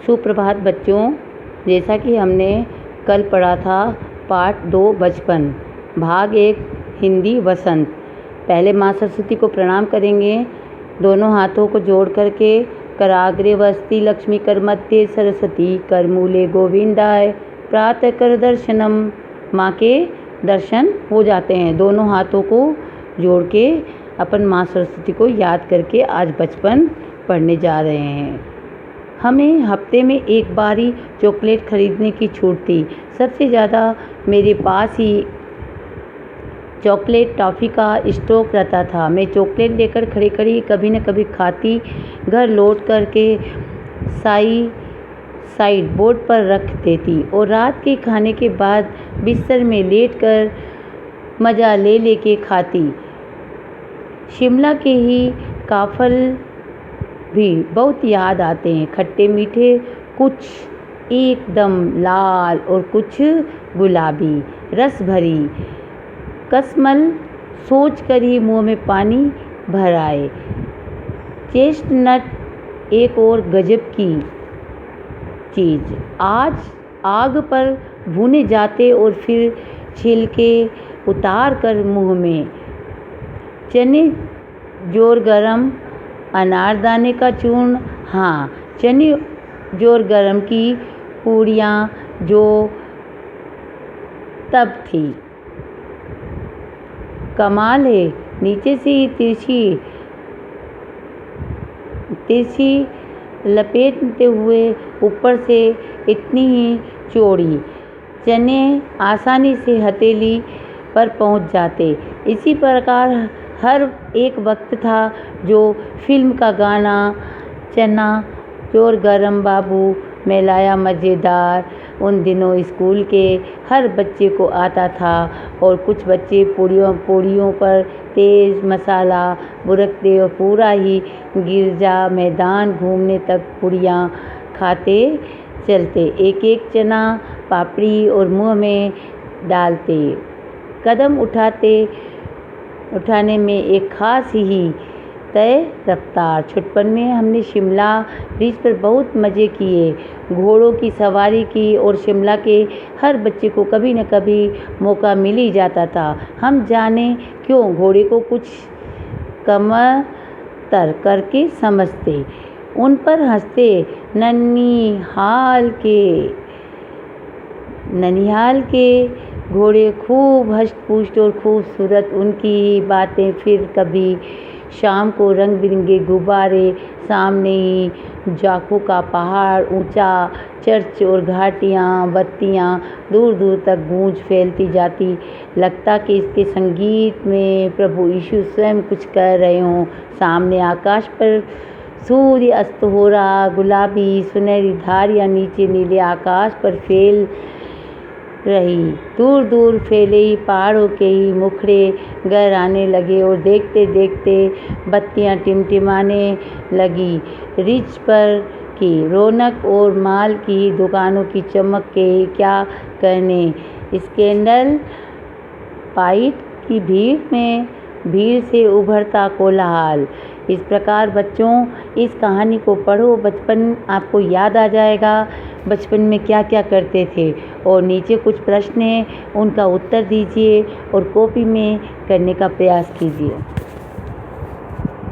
सुप्रभात बच्चों, जैसा कि हमने कल पढ़ा था पाठ 2 बचपन भाग 1 हिंदी वसंत। पहले माँ सरस्वती को प्रणाम करेंगे। दोनों हाथों को जोड़ करके कराग्रे वस्ति लक्ष्मी कर मध्य सरस्वती कर मूले गोविंदाय प्रातः कर दर्शनम। माँ के दर्शन हो जाते हैं। दोनों हाथों को जोड़ के अपन माँ सरस्वती को याद करके आज बचपन पढ़ने जा रहे हैं। हमें हफ्ते में एक बार ही चॉकलेट ख़रीदने की छूट थी। सबसे ज़्यादा मेरे पास ही चॉकलेट टॉफ़ी का स्टॉक रहता था। मैं चॉकलेट लेकर खड़ी खड़ी कभी न कभी खाती, घर लौट करके साइड बोर्ड पर रख देती और रात के खाने के बाद बिस्तर में लेटकर मज़ा ले के खाती। शिमला के ही काफ़ल भी बहुत याद आते हैं। खट्टे मीठे, कुछ एकदम लाल और कुछ गुलाबी, रस भरी कसमल सोच कर ही मुँह में पानी भर आए। चेस्टनट एक और गजब की चीज़, आज आग पर भुने जाते और फिर छिलके उतार कर मुँह में। चने जोर गरम, अनारदाने का चूर्ण, हाँ चने जोर गरम की पूड़ियाँ जो तब थी कमाल है। नीचे से ही तिरछी लपेटते हुए ऊपर से इतनी ही चौड़ी। चने आसानी से हथेली पर पहुंच जाते। इसी प्रकार हर एक वक्त था जो फिल्म का गाना चना जोर गरम बाबू में लाया मज़ेदार उन दिनों स्कूल के हर बच्चे को आता था और कुछ बच्चे पूड़ियों पर तेज़ मसाला बुरकते और पूरा ही गिरजा मैदान घूमने तक पूड़ियाँ खाते चलते। एक एक चना पापड़ी और मुँह में डालते, कदम उठाने में एक ख़ास ही तय रफ्तार। छुटपन में हमने शिमला ब्रिज पर बहुत मज़े किए, घोड़ों की सवारी की और शिमला के हर बच्चे को कभी न कभी मौका मिल ही जाता था। हम जाने क्यों घोड़े को कुछ कमतर करके समझते, उन पर हंसते। ननिहाल के घोड़े खूब हष्ट-पुष्ट और खूबसूरत, उनकी ही बातें। फिर कभी शाम को रंग बिरंगे गुब्बारे, सामने ही जाखू का पहाड़, ऊंचा चर्च और घाटियाँ, बत्तियाँ दूर दूर तक गूंज फैलती जाती। लगता कि इसके संगीत में प्रभु यीशु स्वयं कुछ कह रहे हों। सामने आकाश पर सूर्य अस्त हो रहा, गुलाबी सुनहरी धारियाँ नीचे नीले आकाश पर फैल रही। दूर दूर फैले ही पहाड़ों के ही मुखड़े घर आने लगे और देखते देखते बत्तियाँ टिमटिमाने लगी। रिज पर की रौनक और माल की दुकानों की चमक के क्या कहने। स्कैंडल पाइट की भीड़ से उभरता कोलाहल। इस प्रकार बच्चों इस कहानी को पढ़ो, बचपन आपको याद आ जाएगा, बचपन में क्या क्या करते थे। और नीचे कुछ प्रश्न हैं, उनका उत्तर दीजिए और कॉपी में करने का प्रयास कीजिए।